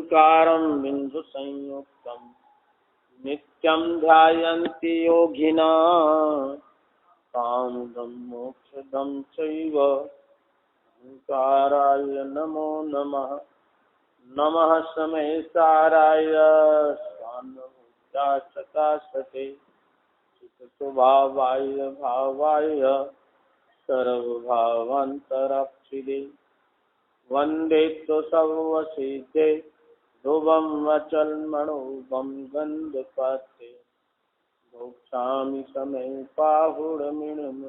ओंकारं बिंदु संयुक्तं नित्यं ध्यायन्ति योगिनः कामदं मोक्षदं चैव ओंकाराय नमो नमः। नमः समेशाराय स्वानुभूत्याचकाशते चित्स्वभावाय भावाय सर्वभावान्तराक्षिणे वन्दे तो सर्वसिद्धे ध्रुवं वचल्मणोभं गन्धपात्रे मोक्षामि समे पाहुरमिणम्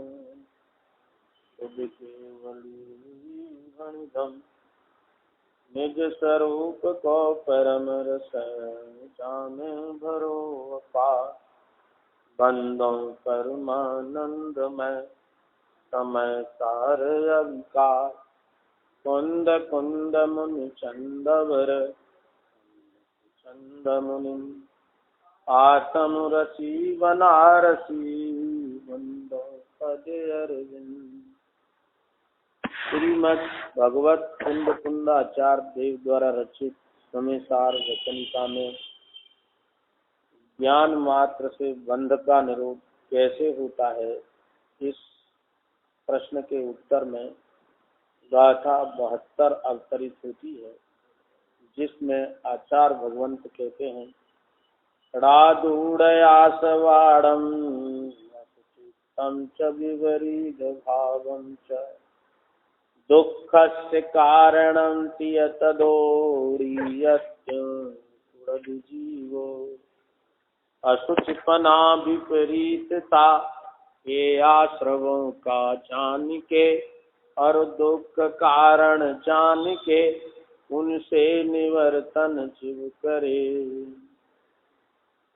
शुभकेवलीभणिधम् निज स्वरूप को परम रस जाने भरो अपार बंदों परमानंदमय समय सार अविकार कुंद कुंद मुनि चंदवर चंद मुनि आत्म रसी बनारसी बंदो पद अरविंद। श्रीमद् भगवत कुंद कुंदाचार्य देव द्वारा रचित समेसार वचनिका में ज्ञान मात्र से बंध का निरोध कैसे होता है, इस प्रश्न के उत्तर में गाथा 72 अवतरित होती है, जिसमें आचार्य भगवंत कहते हैं षडाधूढ़यासवाडं चित्तं च विपरीत भावं च दुःखस्य कारणं तियतदोरीयस्यो अशुचिपना विपरीतता ये आश्रवों का जान के और दुख कारण जान के उनसे निवर्तन जीव करे।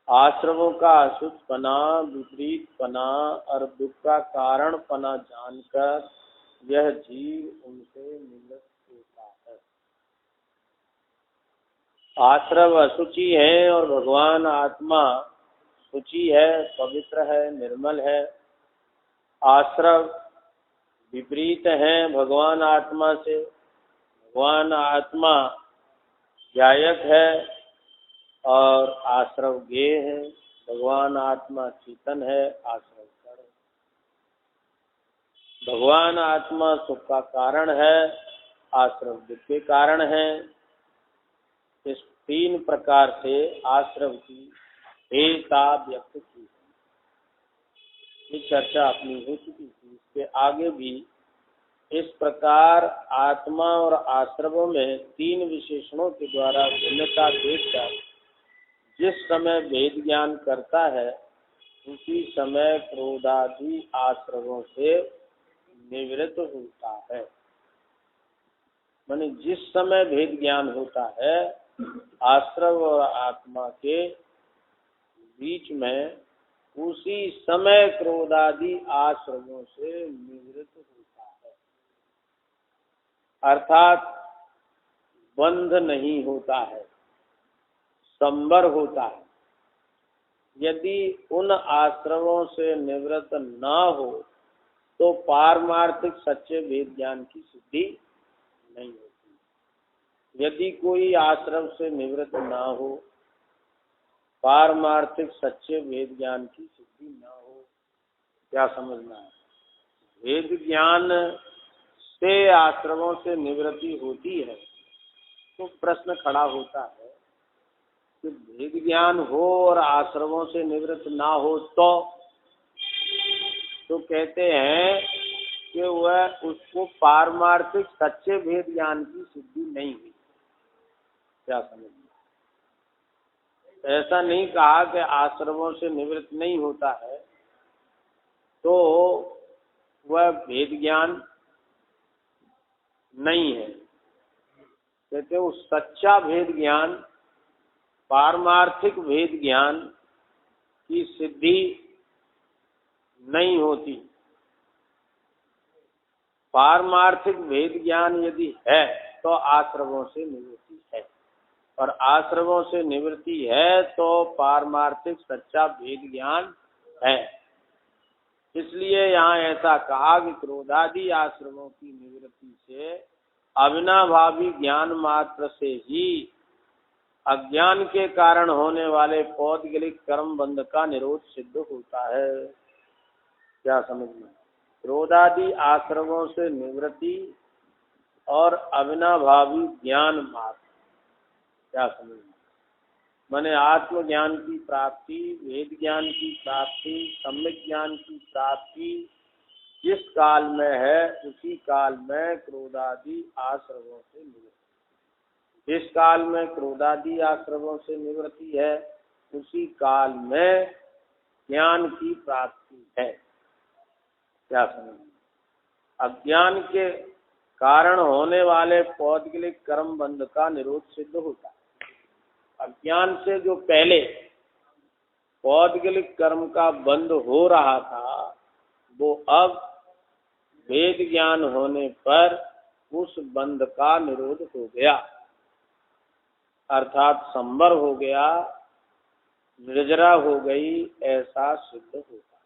आश्रमों का अशुचपना विपरीतपना और दुख का कारणपना जानकर यह जीव उनसे निवृत्त होता है। आश्रव अशुचि है और भगवान आत्मा शुचि है, पवित्र है, निर्मल है। आश्रव विपरीत है भगवान आत्मा से। भगवान आत्मा ध्यायक है और आश्रव ज्ञेय है। भगवान आत्मा चेतन है, आश्रव जड़ है। भगवान आत्मा सुख का कारण है, आश्रव दुख के कारण है। इस 3 प्रकार से आश्रव की एकता व्यक्त की। ये चर्चा अपनी हो चुकी थी। इसके आगे भी इस प्रकार आत्मा और आश्रवों में 3 विशेषणों के द्वारा भिन्नता देखकर जिस समय वेद ज्ञान करता है, उसी समय क्रोधादि आश्रवों से निवृत्त होता है। माने जिस समय भेद ज्ञान होता है, आश्रव और आत्मा के बीच में उसी समय क्रोधादि आश्रवों से निवृत्त होता है। अर्थात बंध नहीं होता है, संवर होता है। यदि उन आश्रवों से निवृत्त ना हो तो पारमार्थिक सच्चे वेद ज्ञान की सिद्धि नहीं होती। यदि कोई आश्रम से निवृत्त ना हो, पारमार्थिक सच्चे वेद ज्ञान की सिद्धि ना हो, क्या समझना है? वेद ज्ञान से आश्रमों से निवृत्ति होती है तो प्रश्न खड़ा होता है कि वेद ज्ञान हो और आश्रमों से निवृत्त ना हो तो कहते हैं कि वह उसको पारमार्थिक सच्चे भेद ज्ञान की सिद्धि नहीं हुई। क्या समझना? ऐसा नहीं कहा कि आश्रमों से निवृत्त नहीं होता है तो वह भेद ज्ञान नहीं है। कहते वो सच्चा भेद ज्ञान, पारमार्थिक भेद ज्ञान की सिद्धि नहीं होती। पारमार्थिक भेद ज्ञान यदि है तो आश्रमों से निवृत्ति है, और आश्रमों से निवृत्ति है तो पारमार्थिक सच्चा भेद ज्ञान है। इसलिए यहाँ ऐसा कहा कि क्रोधादि आश्रमों की निवृत्ति से अविनाभावी ज्ञान मात्र से ही अज्ञान के कारण होने वाले पौद्गलिक कर्म बंध का निरोध सिद्ध होता है। क्या समझना? क्रोधादि आश्रमों से निवृत्ति और अविनाभावी ज्ञान मात्र। क्या समझना? माने आत्मज्ञान की प्राप्ति, वेद ज्ञान की प्राप्ति, सम्यक ज्ञान की प्राप्ति जिस काल में है उसी काल में क्रोधादि आश्रमों से निवृत्ति। जिस काल में क्रोधादि आश्रमों से निवृत्ति है उसी काल में ज्ञान की प्राप्ति है। क्या समझ? अज्ञान के कारण होने वाले पौद्गलिक कर्म बंध का निरोध सिद्ध होता है। अज्ञान से जो पहले पौद्गलिक कर्म का बंध हो रहा था वो अब वेद ज्ञान होने पर उस बंध का निरोध हो गया, अर्थात संवर हो गया, निर्जरा हो गई, ऐसा सिद्ध होता।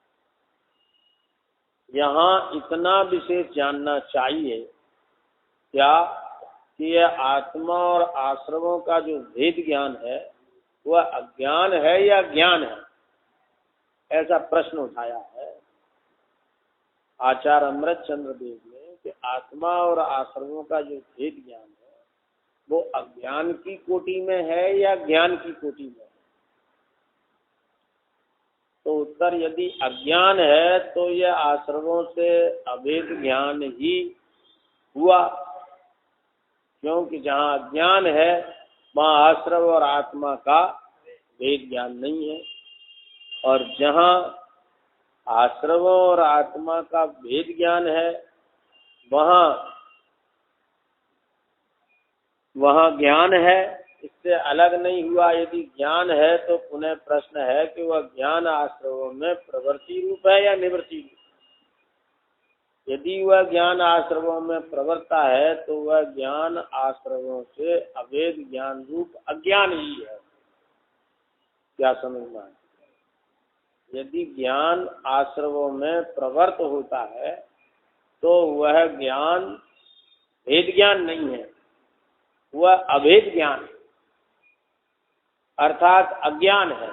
यहाँ इतना विशेष जानना चाहिए क्या कि यह आत्मा और आश्रमों का जो भेद ज्ञान है वह अज्ञान है या ज्ञान है, ऐसा प्रश्न उठाया है आचार्य अमृत चंद्र देव ने कि आत्मा और आश्रमों का जो भेद ज्ञान है वो अज्ञान की कोटि में है या ज्ञान की कोटि में है। तो उत्तर यदि अज्ञान है तो यह आश्रमों से अभेद ज्ञान ही हुआ, क्योंकि जहाँ अज्ञान है वहाँ आश्रम और आत्मा का भेद ज्ञान नहीं है, और जहाँ आश्रम और आत्मा का भेद ज्ञान है वहाँ ज्ञान है, इससे अलग नहीं हुआ। यदि ज्ञान है तो पुनः प्रश्न है कि वह ज्ञान आश्रमों में प्रवृत्ति रूप है या निवृत्ति रूप। यदि वह ज्ञान आश्रमों में प्रवृत्ता है तो वह ज्ञान आश्रमों से अभेद ज्ञान रूप अज्ञान ही है। क्या समझना है? यदि ज्ञान आश्रमों में प्रवृत्त होता है तो वह ज्ञान भेद ज्ञान नहीं है, वह अभेद ज्ञान अर्थात अज्ञान है।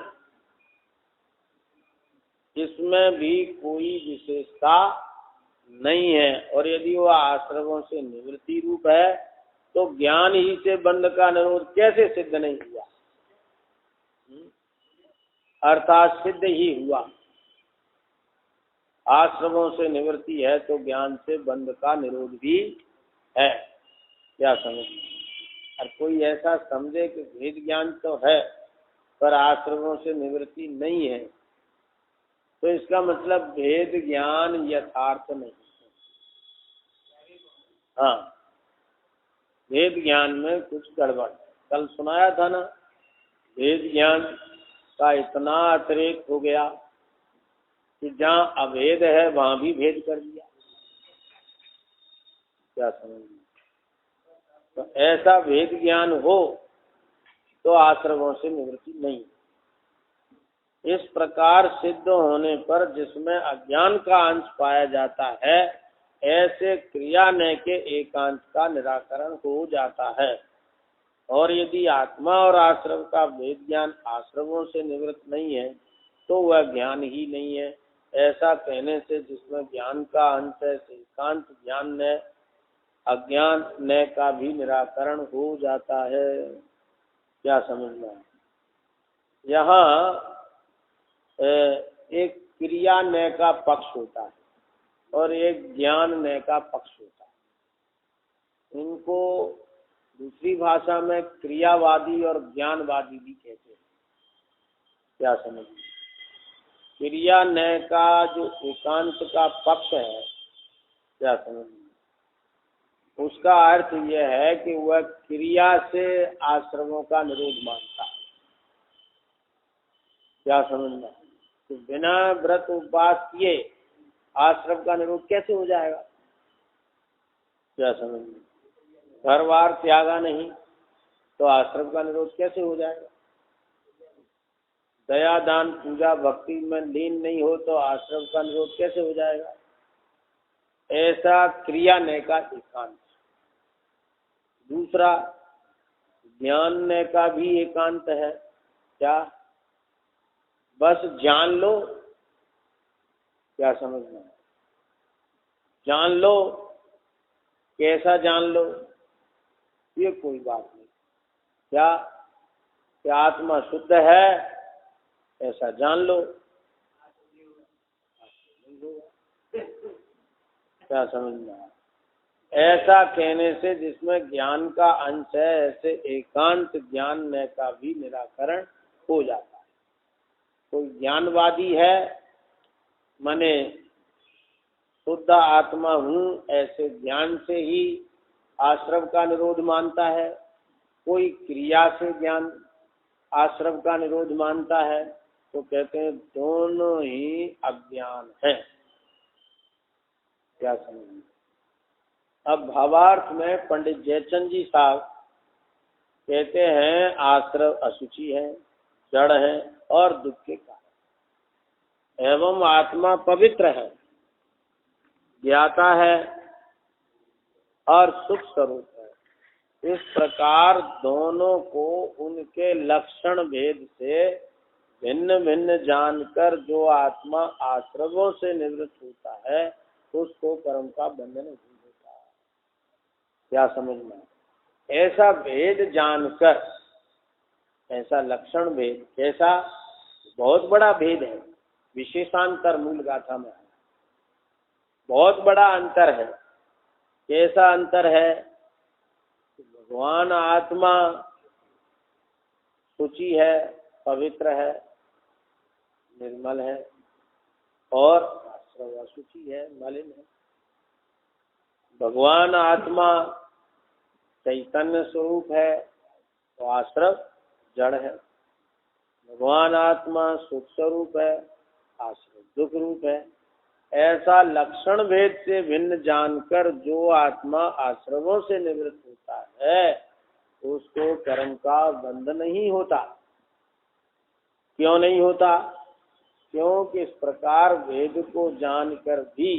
इसमें भी कोई विशेषता नहीं है, और यदि वह आश्रमों से निवृत्ति रूप है तो ज्ञान ही से बंध का निरोध कैसे सिद्ध नहीं हुआ, अर्थात सिद्ध ही हुआ। आश्रमों से निवृत्ति है तो ज्ञान से बंध का निरोध भी है। क्या समझ? और कोई ऐसा समझे कि भेद ज्ञान तो है पर आश्रमों से निवृत्ति नहीं है, तो इसका मतलब भेद ज्ञान यथार्थ नहीं है। हाँ, भेद ज्ञान में कुछ गड़बड़। कल सुनाया था ना, भेद ज्ञान का इतना अतिरेक हो गया कि जहाँ अभेद है वहां भी भेद कर दिया। क्या समझ? तो ऐसा भेद ज्ञान हो तो आश्रमों से निवृत्ति नहीं। इस प्रकार सिद्ध होने पर जिसमें अज्ञान का अंश पाया जाता है ऐसे क्रिया न के एकांत का निराकरण हो जाता है। और यदि आत्मा और आश्रम का भेद ज्ञान आश्रमों से निवृत्त नहीं है तो वह ज्ञान ही नहीं है। ऐसा कहने से जिसमें ज्ञान का अंश है एकांत ज्ञान न अज्ञान न का भी निराकरण हो जाता है। क्या समझना है? यहाँ एक क्रिया न का पक्ष होता है और एक ज्ञान न का पक्ष होता है। इनको दूसरी भाषा में क्रियावादी और ज्ञानवादी भी कहते हैं। क्या समझ? क्रिया न का जो एकांत का पक्ष है, क्या समझ, उसका अर्थ यह है कि वह क्रिया से आश्रमों का निरोध मानता है। क्या समझना? तो बिना व्रत उपवास किए आश्रम का निरोध कैसे हो जाएगा? क्या समझना? घर बार त्यागा नहीं तो आश्रम का निरोध कैसे हो जाएगा? दया दान पूजा भक्ति में लीन नहीं हो तो आश्रम का निरोध कैसे हो जाएगा? ऐसा क्रिया न का एकांत। दूसरा जानने का भी एकांत है। क्या? बस जान लो, क्या समझना है? जान लो, कैसा जान लो, ये कोई बात नहीं। क्या? कि आत्मा शुद्ध है, ऐसा जान लो। क्या समझना है? ऐसा कहने से जिसमें ज्ञान का अंश है, ऐसे एकांत ज्ञान में का भी निराकरण हो जाता है। कोई ज्ञानवादी है, माने शुद्ध आत्मा हूँ ऐसे ज्ञान से ही आश्रम का निरोध मानता है। कोई क्रिया से ज्ञान आश्रम का निरोध मानता है, तो कहते हैं दोनों ही अज्ञान है। क्या समझिए? अब भावार्थ में पंडित जयचंद जी साहब कहते हैं आश्रव अशुचि है, जड़ है और दुख के कारण, एवं आत्मा पवित्र है, ज्ञाता है और सुख स्वरूप है। इस प्रकार दोनों को उनके लक्षण भेद से भिन्न भिन्न जानकर जो आत्मा आश्रवों से निवृत्त होता है, उसको कर्म का बंधन नहीं होता। क्या समझना? ऐसा भेद जानकर, ऐसा लक्षण भेद, कैसा? बहुत बड़ा भेद है, विशेषांतर मूल गाथा में बहुत बड़ा अंतर है। कैसा अंतर है? भगवान आत्मा शुचि है, पवित्र है, निर्मल है, और आश्रव अशुचि है, मलिन है। भगवान आत्मा चैतन्य स्वरूप है, तो आश्रव जड़ है। भगवान आत्मा सुख स्वरूप है, आश्रव दुख रूप है। ऐसा लक्षण भेद से भिन्न जानकर जो आत्मा आश्रवों से निवृत्त होता है, उसको कर्म का बंध नहीं होता। क्यों नहीं होता? क्योंकि इस प्रकार वेद को जानकर भी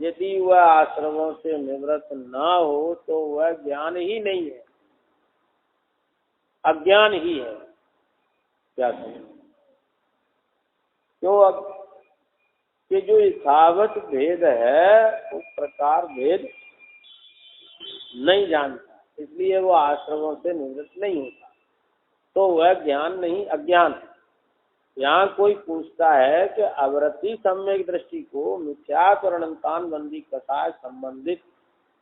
यदि वह आश्रमों से निवृत्त ना हो तो वह ज्ञान ही नहीं है, अज्ञान ही है। क्या समझ? क्यों? अब कि जो यथावत भेद है उस प्रकार भेद नहीं जानता, इसलिए वो आश्रमों से निवृत्त नहीं होता, तो वह ज्ञान नहीं, अज्ञान है। यहाँ कोई पूछता है कि अवरति सम्यक दृष्टि को मिथ्यात्व और अनंतान बंदी कसाय संबंधित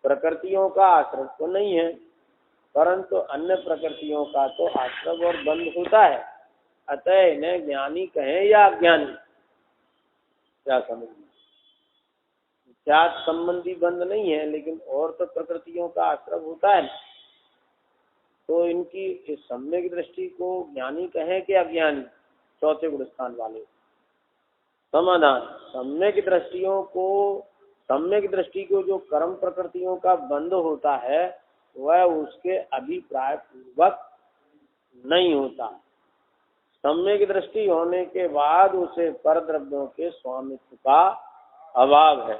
प्रकृतियों का आश्रय तो नहीं है, परंतु अन्य प्रकृतियों का तो आश्रय और बंध होता है, अतः इन्हें ज्ञानी कहें या अज्ञानी। क्या समझ? मिथ्यात्व संबंधी बंध नहीं है, लेकिन और तो प्रकृतियों का आश्रय होता है, तो इनकी इस सम्यक दृष्टि को ज्ञानी कहें कि अज्ञानी? चौथे गुण स्थान वाले। समाधान: सम्यक दृष्टि को जो कर्म प्रकृतियों का बंध होता है वह उसके अभिप्राय पूर्वक नहीं होता। सम्यक दृष्टि होने के बाद उसे पर द्रव्यों के स्वामित्व का अभाव है,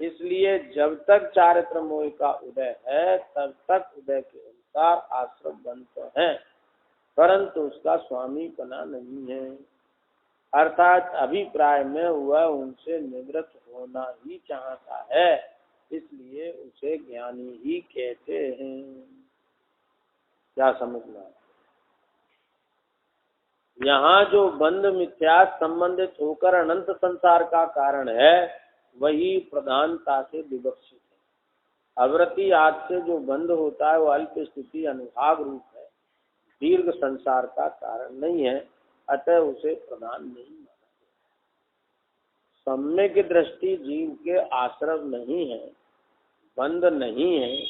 इसलिए जब तक चारित्र मोह का उदय है तब तक उदय के अनुसार आश्रय बंध है, परंतु उसका स्वामीपना नहीं है। अर्थात अभिप्राय में वह उनसे निवृत्त होना ही चाहता है, इसलिए उसे ज्ञानी ही कहते हैं। क्या समझना? यहाँ जो बंध मिथ्या संबंधित होकर अनंत संसार का कारण है वही प्रधानता से विवक्षित है। अवृत्ति आदि से जो बंध होता है वो अल्प स्थिति अनुभाग रूप है, दीर्घ संसार का कारण नहीं है, अतः उसे प्रधान नहीं माना। सम्यक दृष्टि जीव के आश्रय नहीं है, बंध नहीं है,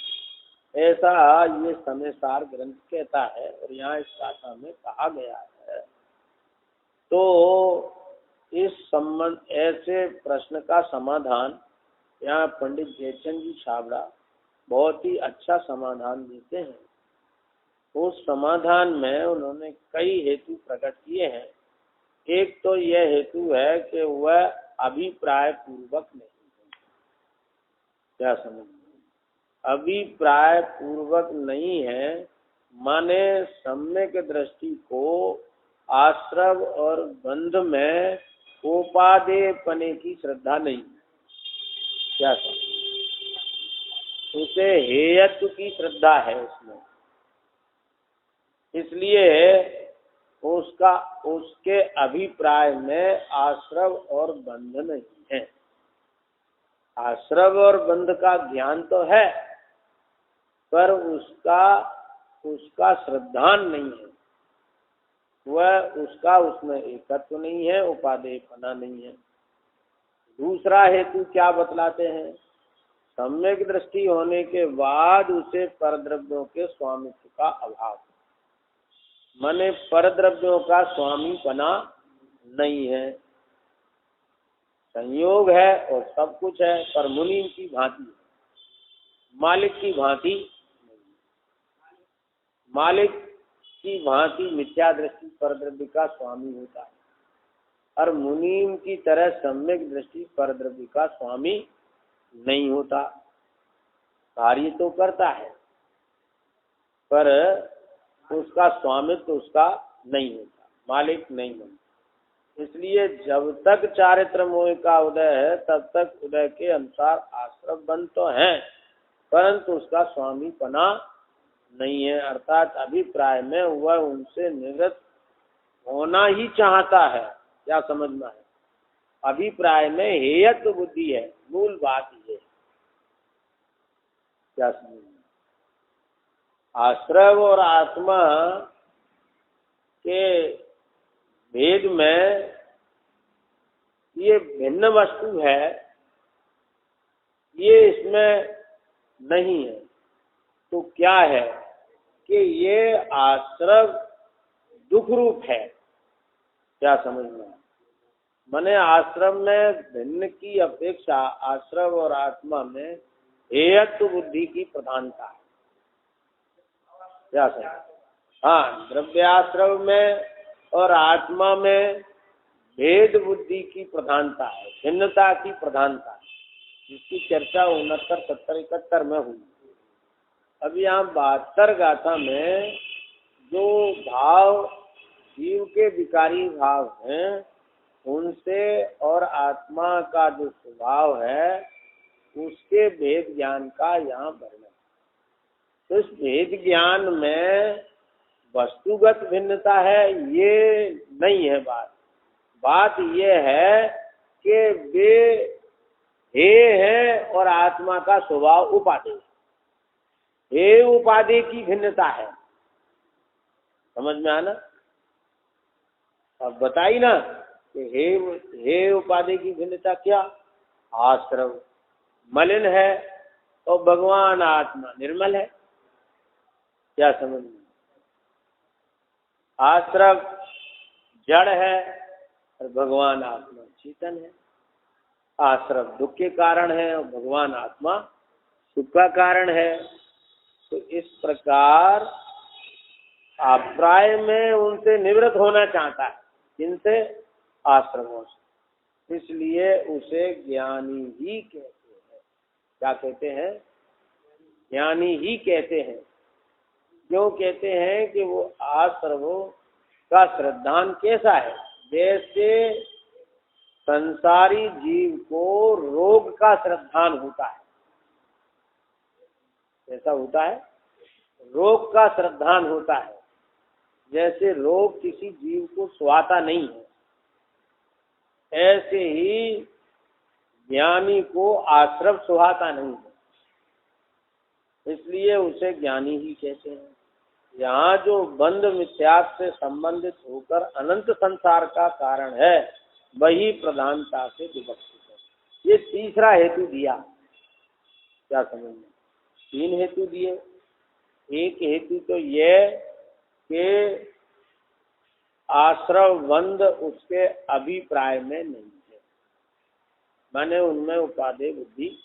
ऐसा ये समयसार ग्रंथ कहता है और यहाँ इस गाथा में कहा गया है। तो इस संबंध ऐसे प्रश्न का समाधान यहाँ पंडित जयचंद जी छाबड़ा बहुत ही अच्छा समाधान देते हैं। उस समाधान में उन्होंने कई हेतु प्रकट किए हैं। एक तो यह हेतु है कि वह अभिप्राय पूर्वक नहीं है। क्या समझ? अभिप्राय पूर्वक नहीं है, माने सम्यक दृष्टि को आश्रव और बंध में उपादेयपने की श्रद्धा नहीं। क्या समझ, उसे हेयत्व की श्रद्धा है उसमें, इसलिए उसके अभिप्राय में आश्रव और बंध नहीं है। आश्रव और बंध का ज्ञान तो है, पर उसका श्रद्धान नहीं है, उसमें एकत्व नहीं है, उपादेयपना नहीं है। दूसरा हेतु क्या बतलाते हैं? सम्यक दृष्टि होने के बाद उसे परद्रव्यों के स्वामित्व का अभाव, माने परद्रव्यों का स्वामीपना नहीं है। संयोग है और सब कुछ है, पर मुनीम की भांति, मालिक की भांति, मालिक की भांति मिथ्या दृष्टि परद्रव्य का स्वामी होता है, और मुनीम की तरह सम्यक दृष्टि परद्रव्य का स्वामी नहीं होता। कार्य तो करता है, पर उसका स्वामित्व उसका नहीं होता, मालिक नहीं बनता। इसलिए जब तक चारित्र मोह का उदय है, तब तक उदय के अनुसार आश्रव बंध तो हैं, परंतु उसका स्वामीपना नहीं है। अर्थात अभिप्राय में वह उनसे निवृत्त होना ही चाहता है। क्या समझना है? अभिप्राय में हेयत्व बुद्धि है, मूल बात ये। क्या समझना? आश्रव और आत्मा के भेद में ये भिन्न वस्तु है, ये इसमें नहीं है। तो क्या है कि ये आश्रव दुख रूप है। क्या समझना? माने आश्रम में भिन्न की अपेक्षा आश्रव और आत्मा में हेयत्व बुद्धि की प्रधानता है। क्या समझना? हाँ, द्रव्याश्रव में और आत्मा में भेद बुद्धि की प्रधानता है, भिन्नता की प्रधानता है, जिसकी चर्चा 69, 70, 71 में हुई। अब यहाँ 72 गाथा में जो भाव जीव के विकारी भाव हैं, उनसे और आत्मा का जो स्वभाव है, उसके भेद ज्ञान का यहाँ वर्णन। तो इस भेद ज्ञान में वस्तुगत भिन्नता है, ये नहीं है बात। बात ये है कि वे हे है और आत्मा का स्वभाव उपाधि। हे उपाधि की भिन्नता है। समझ में आना? अब बताई ना कि हे उपाधि की भिन्नता क्या? आश्रव मलिन है और भगवान आत्मा निर्मल है। क्या समझ में? आश्रव जड़ है और भगवान आत्मा चेतन है। आश्रव दुख के कारण है और भगवान आत्मा सुख का कारण है। तो इस प्रकार अभिप्राय में उनसे निवृत्त होना चाहता है। जिनसे? आश्रमों से। इसलिए उसे ज्ञानी ही कहते हैं। क्या कहते हैं? ज्ञानी ही कहते हैं। क्यों कहते हैं? कि वो आश्रमों का श्रद्धान कैसा है? जैसे संसारी जीव को रोग का श्रद्धान होता है। ऐसा होता है, रोग का श्रद्धान होता है। जैसे रोग किसी जीव को सुहाता नहीं है, ऐसे ही ज्ञानी को आश्रव सुहाता नहीं है, इसलिए उसे ज्ञानी ही कहते हैं। यहाँ जो बंध मिथ्यात्व से संबंधित होकर अनंत संसार का कारण है, वही प्रधानता से विवक्षित है। ये तीसरा हेतु दिया। क्या समझना? 3 हेतु दिए। एक हेतु तो ये कि आश्रव बंध उसके अभिप्राय में नहीं है, माने उनमें उपादेय बुद्धि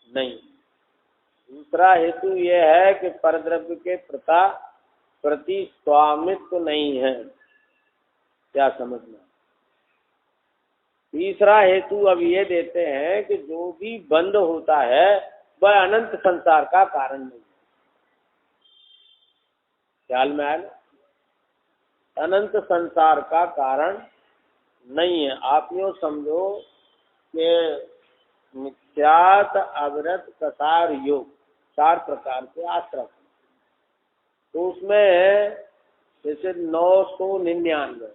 नहीं। दूसरा हेतु ये है कि परद्रव्य के प्रति स्वामित्व नहीं है। क्या समझना? तीसरा हेतु अब ये देते हैं कि जो भी बंध होता है वह अनंत संसार का कारण नहीं है। ख्याल में आया ना? अनंत संसार का कारण नहीं है। आप यूँ समझो कि मिथ्यात, अविरत, कसार, योग 4 प्रकार के आश्रम। तो उसमें जैसे 999,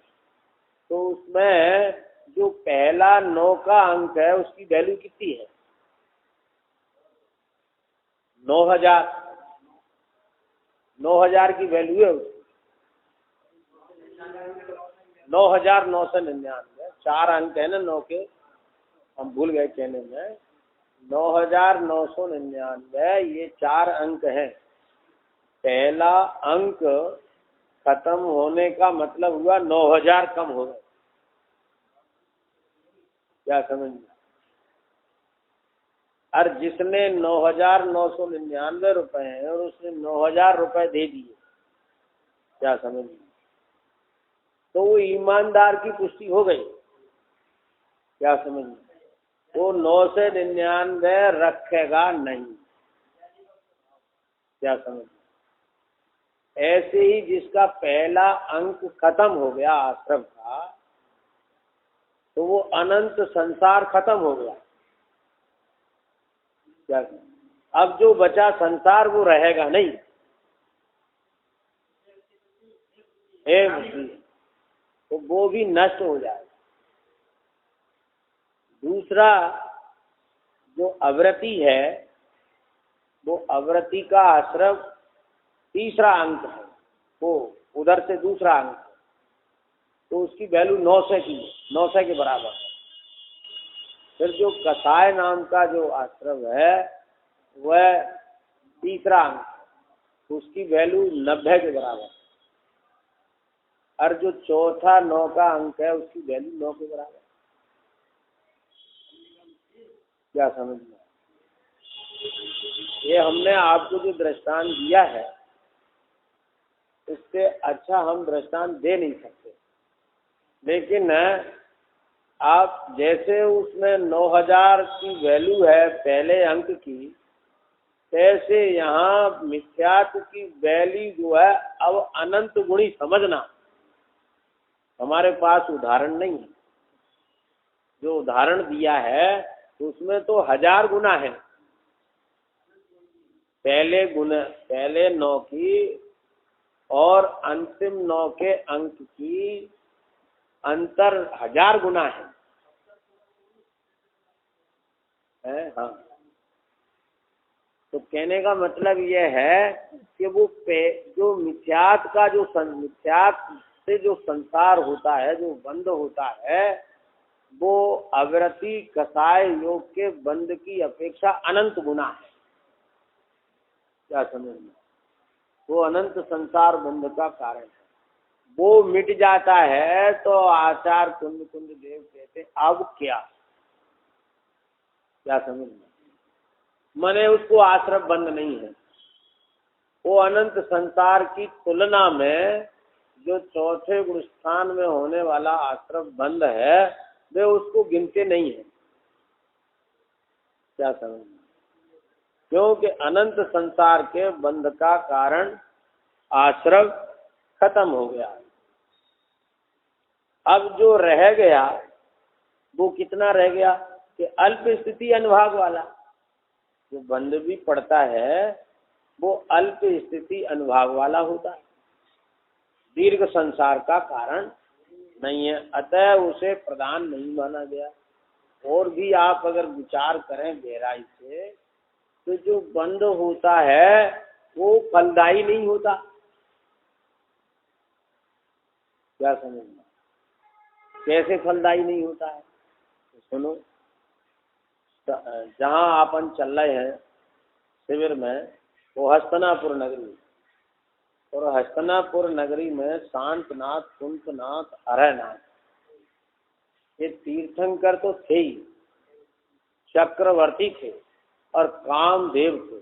तो उसमें जो पहला 9 का अंक है उसकी वैल्यू कितनी है? 9000। 9000 की वैल्यू है उसकी 9999। 4 अंक है ना 9 के, हम भूल गए कहने में। 9999 ये 4 अंक हैं। पहला अंक खत्म होने का मतलब हुआ 9000 कम हो गए। क्या समझ में? और जिसने 9999 रुपए हैं और उसने 9000 रुपए दे दिए, क्या समझ में? तो वो ईमानदार की पुष्टि हो गई। क्या समझ में? वो 999 रखेगा नहीं। क्या समझ में? ऐसे ही जिसका पहला अंक खत्म हो गया आश्रम का, तो वो अनंत संसार खत्म हो गया। क्या? अब जो बचा संसार वो रहेगा नहीं। तो वो भी नष्ट हो जाएगा। दूसरा जो अवृत्ति है, वो अवृत्ति का आश्रम तीसरा अंक है, वो उधर से दूसरा अंक है, तो उसकी वैल्यू 900 की, 900 के बराबर है। फिर जो कसाय नाम का जो आश्रम है वह तीसरा अंक है, उसकी वैल्यू 90 के बराबर है। और जो चौथा 9 का अंक है उसकी वैल्यू 9 के बराबर है। क्या समझ में? ये हमने आपको जो दृष्टांत दिया है इससे अच्छा हम दृष्टांत दे नहीं सकते। लेकिन आप जैसे उसमें 9000 की वैल्यू है पहले अंक की, तैसे यहाँ मिथ्यात्व की वैल्यू जो है अब अनंत गुणी समझना। हमारे पास उदाहरण नहीं है। जो उदाहरण दिया है उसमें तो 1000 गुना है। पहले 9 की और अंतिम 9 के अंक की अंतर 1000 गुना है। हाँ, तो कहने का मतलब यह है कि वो जो मिथ्यात का जो मिथ्यात से जो संसार होता है, जो बंध होता है, वो अवृत्ति कसाय योग के बंध की अपेक्षा अनंत गुना है। क्या समझ में? वो अनंत संसार बंध का कारण है। वो मिट जाता है तो आचार्य कुंद कुंद देव कहते अब क्या? क्या समझ में? मने उसको आश्रम बंद नहीं है। वो अनंत संसार की तुलना में जो चौथे गुण स्थान में होने वाला आश्रम बंद है वे उसको गिनते नहीं है। क्या समझ में? क्योंकि अनंत संसार के बंध का कारण आश्रम खत्म हो गया। अब जो रह गया वो कितना रह गया कि अल्प स्थिति अनुभाग वाला। जो बंध भी पड़ता है वो अल्प स्थिति अनुभाग वाला होता है, दीर्घ संसार का कारण नहीं है। अतः उसे प्रधान नहीं माना गया। और भी आप अगर विचार करें गहराई से तो जो बंध होता है वो फलदायी नहीं होता। क्या समझना? कैसे फलदायी नहीं होता है? तो सुनो, जहाँ अपन चल रहे हैं शिविर में वो हस्तनापुर नगरी, और हस्तनापुर नगरी में शांतनाथ, कुंतनाथ, हरनाथ ये तीर्थंकर तो थे ही, चक्रवर्ती थे और कामदेव थे।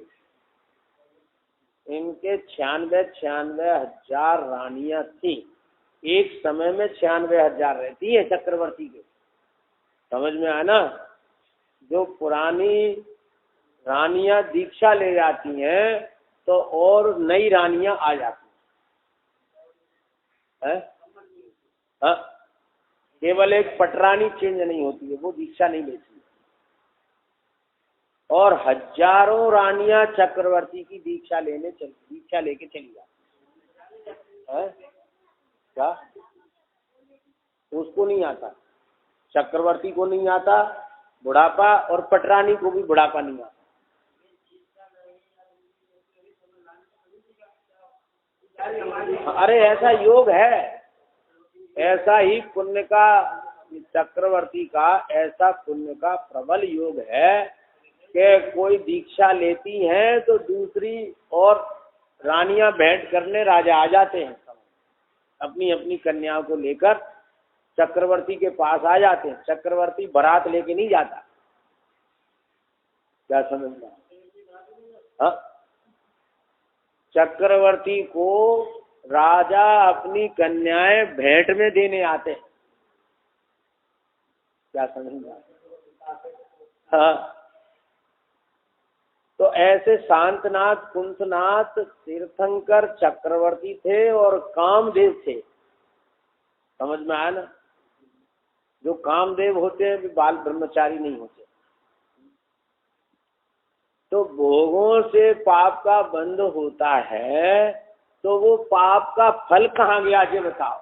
इनके 96 हजार रानियां थी। एक समय में 96 हजार रहती है चक्रवर्ती के। समझ में आया ना? जो पुरानी रानियां दीक्षा ले जाती हैं तो और नई रानियां आ जाती हैं। है? हाँ, केवल एक पटरानी चेंज नहीं होती है, वो दीक्षा नहीं लेती है। और हजारों रानियां चक्रवर्ती की दीक्षा लेके चली जाती है। क्या उसको नहीं आता? चक्रवर्ती को नहीं आता बुढ़ापा, और पटरानी को भी बुढ़ापा नहीं आता। अरे ऐसा योग है, ऐसा ही पुण्य का, चक्रवर्ती का ऐसा पुण्य का प्रबल योग है कि कोई दीक्षा लेती हैं तो दूसरी और रानियां भेंट करने राजा आ जाते हैं, अपनी अपनी कन्याओं को लेकर चक्रवर्ती के पास आ जाते हैं। चक्रवर्ती बारात लेके नहीं जाता। क्या समझना? हाँ, चक्रवर्ती को राजा अपनी कन्याएं भेंट में देने आते हैं। क्या समझना? हाँ, तो ऐसे शांतनाथ, कुंथनाथ, तीर्थंकर चक्रवर्ती थे और कामदेव थे। समझ में आया ना? जो कामदेव होते हैं वे बाल ब्रह्मचारी नहीं होते। तो भोगों से पाप का बंध होता है, तो वो पाप का फल कहाँ गया ये बताओ?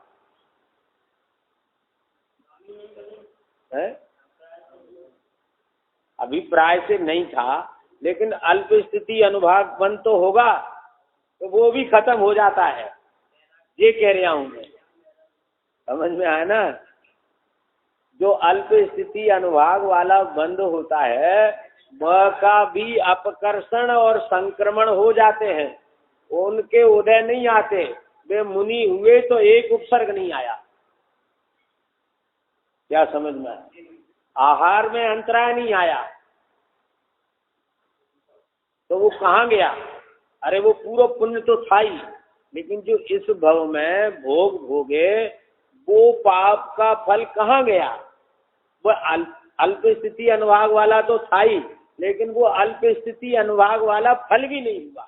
है? अभिप्राय से नहीं था, लेकिन अल्प स्थिति अनुभाग बंध तो होगा, तो वो भी खत्म हो जाता है, ये कह रहा हूं मैं। समझ में आया ना? जो अल्प स्थिति अनुभाग वाला बंध होता है, वह का भी अपकर्षण और संक्रमण हो जाते हैं, उनके उदय नहीं आते। वे मुनि हुए तो एक उपसर्ग नहीं आया। क्या समझ में आया? आहार में अंतराय नहीं आया, तो वो कहाँ गया? अरे वो पूरा पुण्य तो था ही, लेकिन जो इस भव में भोग भोगे वो पाप का फल कहाँ गया? वो अल्प स्थिति अनुभाग वाला तो था ही, लेकिन वो अल्प स्थिति अनुभाग वाला फल भी नहीं हुआ।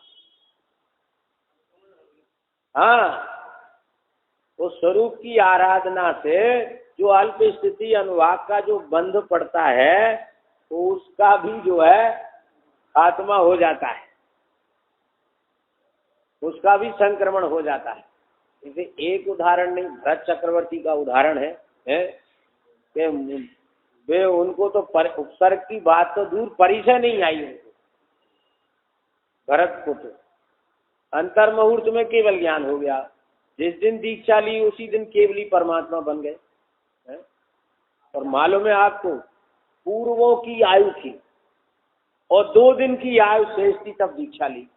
हाँ, तो स्वरूप की आराधना से जो अल्प स्थिति अनुभाग का जो बंध पड़ता है, तो उसका भी जो है खात्मा हो जाता है, उसका भी संक्रमण हो जाता है। इसे एक उदाहरण नहीं, भरत चक्रवर्ती का उदाहरण है कि वे उनको तो उपसर्ग की बात तो दूर, परिचय नहीं आई उनको, भरत को तो अंतर मुहूर्त में केवल ज्ञान हो गया। जिस दिन दीक्षा ली उसी दिन केवली परमात्मा बन गए। और मालूम है आपको, पूर्वों की आयु थी और 2 दिन की आयु शेष थी तब दीक्षा ली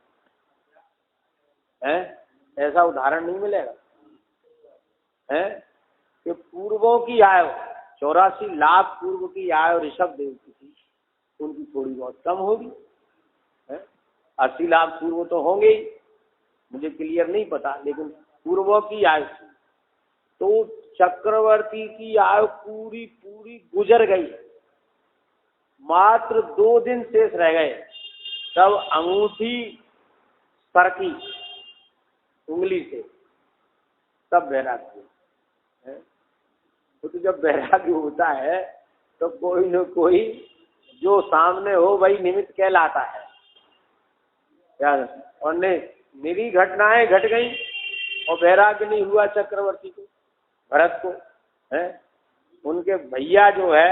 है। ऐसा उदाहरण नहीं मिलेगा है कि पूर्वों की आयु 84 लाख पूर्व की आयु ऋषभ देव की थी, उनकी थोड़ी बहुत कम होगी। 80 लाख पूर्व तो होंगे ही, मुझे क्लियर नहीं पता, लेकिन पूर्वों की आयु थी। तो चक्रवर्ती की आयु पूरी पूरी गुजर गई, मात्र 2 दिन शेष रह गए। तब अंगूठी सरकी उंगली से, तब वैराग्य है। तो जब वैराग्य होता है तो कोई न कोई जो सामने हो वही निमित्त कहलाता है। और मेरी घटनाएं घट गई और वैराग्य नहीं हुआ चक्रवर्ती को, भरत को है। उनके भैया जो है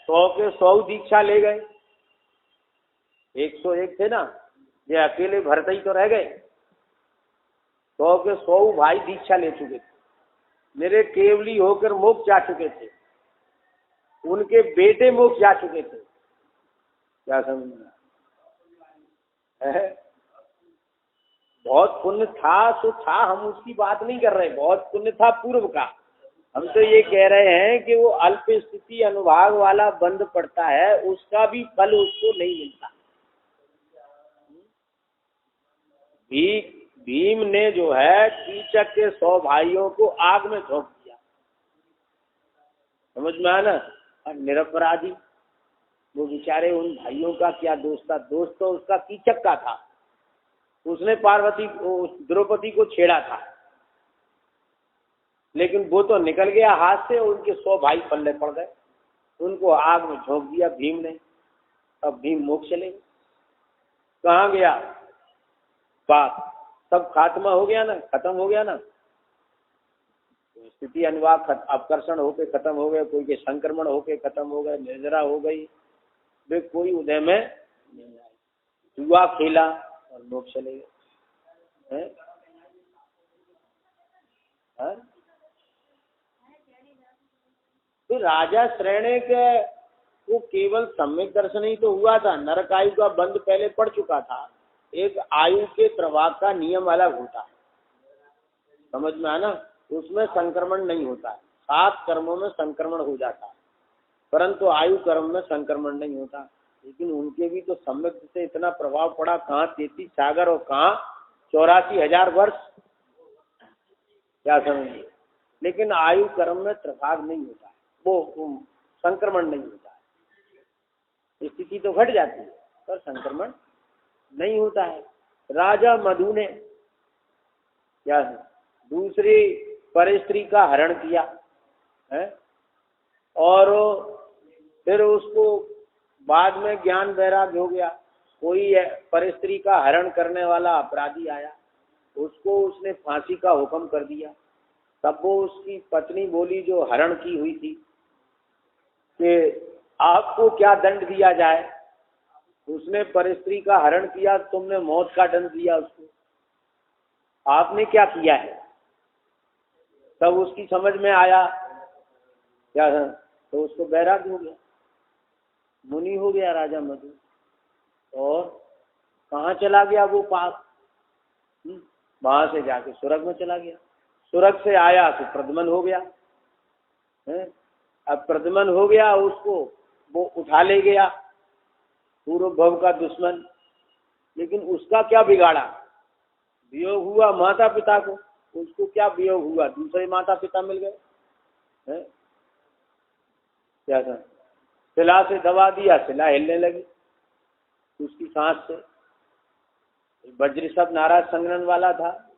100 के 100 दीक्षा ले गए, 101 थे ना, ये अकेले भरत ही तो रह गए। 100 के 100 भाई दीक्षा ले चुके थे, मेरे केवली होकर मोक्ष जा चुके थे, उनके बेटे मोक्ष जा चुके थे। क्या समझना है? बहुत पुण्य था तो था, हम उसकी बात नहीं कर रहे, बहुत पुण्य था पूर्व का। हम तो ये कह रहे हैं कि वो अल्प स्थिति अनुभाग वाला बंध पड़ता है, उसका भी फल उसको नहीं मिलता। भीम ने जो है कीचक के 100 भाइयों को आग में झोंक दिया। समझ में आया ना? और निरपराधी वो बेचारे, उन भाइयों का क्या दोष था? दोष तो उसका कीचक का था, उसने पार्वती को, द्रौपदी को छेड़ा था। लेकिन वो तो निकल गया हाथ से, उनके 100 भाई पल्ले पड़ गए, उनको आग में झोंक दिया भीम ने। अब भीम मोक्ष चले गए। कहाँ गया बात, सब खात्मा हो गया ना, खत्म हो गया ना। स्थिति अनुवाद अपकर्षण होके खत्म हो गए, कोई के संक्रमण होके खत्म हो गए, निर्जरा हो गई, वे कोई उदय में नहीं आए। जुआ खेला और लोग चले गए। तो राजा श्रेणिक वो केवल सम्यक दर्शन ही तो हुआ था, नरक आयु का बंध पहले पड़ चुका था। एक आयु के प्रवाह का नियम अलग होता है, समझ में आना, उसमें संक्रमण नहीं होता है। 7 कर्मों में संक्रमण हो जाता है, परंतु आयु कर्म में संक्रमण नहीं होता। लेकिन उनके भी तो सम्यक से इतना प्रभाव पड़ा, कहाँ 33 सागर और कहाँ 84,000 वर्ष, क्या समझिए। लेकिन आयु कर्म में प्रभाव नहीं होता है, वो संक्रमण नहीं होता है। स्थिति तो घट जाती है पर संक्रमण नहीं होता है। राजा मधु ने क्या है, दूसरी परस्त्री का हरण किया है, और फिर उसको बाद में ज्ञान वैराग्य हो गया। कोई परस्त्री का हरण करने वाला अपराधी आया, उसको उसने फांसी का हुक्म कर दिया। तब वो उसकी पत्नी बोली जो हरण की हुई थी कि आपको क्या दंड दिया जाए। उसने परस्त्री का हरण किया, तुमने मौत का दंड दिया उसको, आपने क्या किया है। तब उसकी समझ में आया क्या है, तो उसको वैराग्य हो गया, मुनि हो गया राजा मधु। और कहाँ चला गया वो पाप, वहां से जाके स्वर्ग में चला गया। स्वर्ग से आया तो प्रद्युम्न हो गया है। अब प्रद्युम्न हो गया, उसको वो उठा ले गया, पूर्व भव का दुश्मन। लेकिन उसका क्या बिगाड़ा, वियोग हुआ माता पिता को, उसको क्या वियोग हुआ, दूसरे माता पिता मिल गए हैं। क्या था, शिला से दबा दिया, शिला हिलने लगी उसकी सांस से। वज्र सब नाराज संग्रहण वाला था,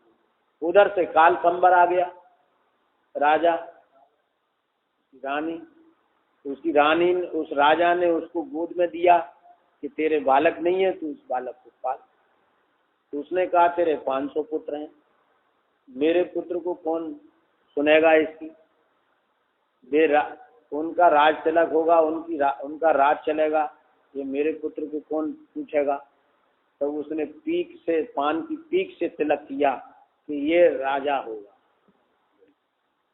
उधर से काल कंबर आ गया। राजा रानी, उसकी रानी, उस राजा ने उसको गोद में दिया कि तेरे बालक नहीं है, तू उस बालक को पाल। तो उसने कहा तेरे 500 पुत्र हैं, मेरे पुत्र को कौन सुनेगा इसकी, उनका राज तिलक होगा, उनका राज चलेगा, ये मेरे पुत्र को कौन पूछेगा। तो उसने पीक से, पान की पीक से तिलक किया कि ये राजा होगा,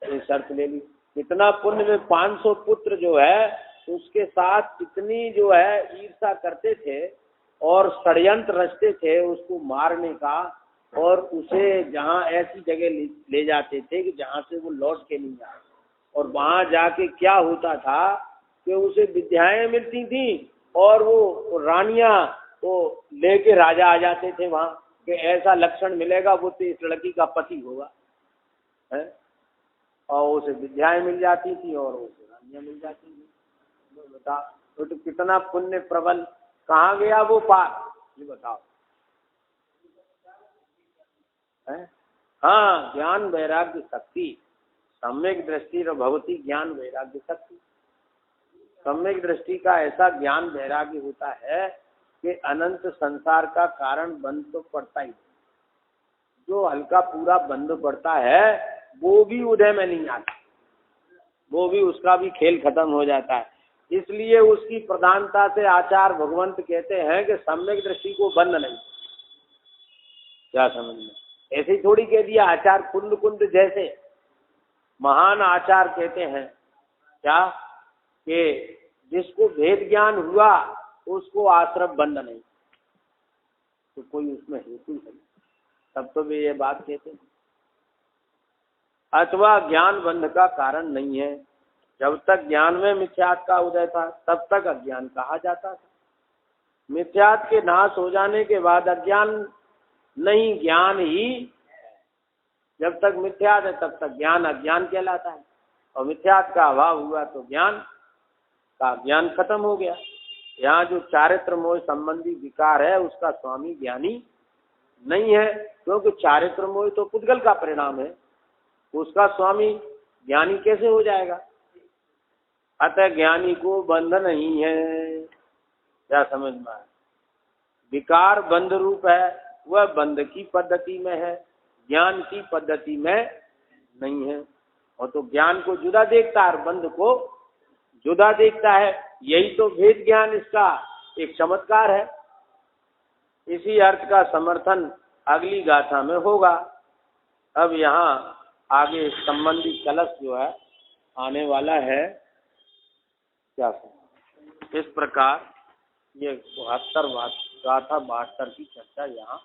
ये शर्त ले ली। कितना पुण्य में 500 पुत्र जो है उसके साथ कितनी जो है ईर्षा करते थे और षड्यंत्र रचते थे उसको मारने का, और उसे जहाँ ऐसी जगह ले जाते थे कि जहाँ से वो लौट के नहीं आए। और वहां जाके क्या होता था कि उसे विद्याएं मिलती थी और वो रानियां वो लेके राजा आ जाते थे वहां कि ऐसा लक्षण मिलेगा वो तो इस लड़की का पति होगा है। और उसे विद्याएं मिल जाती थी और उसे रानियां मिल जाती थी। तो बता तो कितना पुण्य प्रबल, कहाँ गया वो पाप, ये बताओ है। हाँ, ज्ञान वैराग्य शक्ति, सम्यक दृष्टि भगवती ज्ञान वैराग्य शक्ति। सम्यक दृष्टि का ऐसा ज्ञान वैराग्य होता है कि अनंत संसार का कारण बंद तो पड़ता ही, जो हल्का पूरा बंद पड़ता है वो भी उदय में नहीं आता, वो भी उसका भी खेल खत्म हो जाता है। इसलिए उसकी प्रधानता से आचार्य भगवंत कहते हैं कि सम्यक दृष्टि को बंद नहीं, क्या समझ में, ऐसे ही थोड़ी कह दिया। आचार्य कुंद कुंद जैसे महान आचार्य कहते हैं क्या कि जिसको भेद ज्ञान हुआ उसको आश्रम बंद नहीं, तो कोई उसमें हेतु नहीं, तब तो वे ये बात कहते हैं। अथवा ज्ञान बंध का कारण नहीं है। जब तक ज्ञान में मिथ्यात्व का उदय था तब तक अज्ञान कहा जाता था। मिथ्यात्व के नाश हो जाने के बाद अज्ञान नहीं, ज्ञान ही। जब तक मिथ्यात्व है तब तक ज्ञान अज्ञान कहलाता है, और मिथ्यात्व का अभाव हुआ तो ज्ञान खत्म हो गया। यहाँ जो चारित्र मोह संबंधी विकार है उसका स्वामी ज्ञानी नहीं है, क्योंकि चारित्र मोह तो पुद्गल का परिणाम है, उसका स्वामी ज्ञानी कैसे हो जाएगा? अतः ज्ञानी को बंध नहीं है। क्या समझ में आया? विकार बंध रूप है, वह बंध की पद्धति में है, ज्ञान की पद्धति में नहीं है। और तो ज्ञान को जुदा देखता है और बंध को जुदा देखता है। यही तो भेद ज्ञान इसका एक चमत्कार है। इसी अर्थ का समर्थन अगली गाथा में होगा। अब यहाँ आगे संबंधी कलश जो है आने वाला है। क्या इस प्रकार ये 72 गाथा 72 की चर्चा यहाँ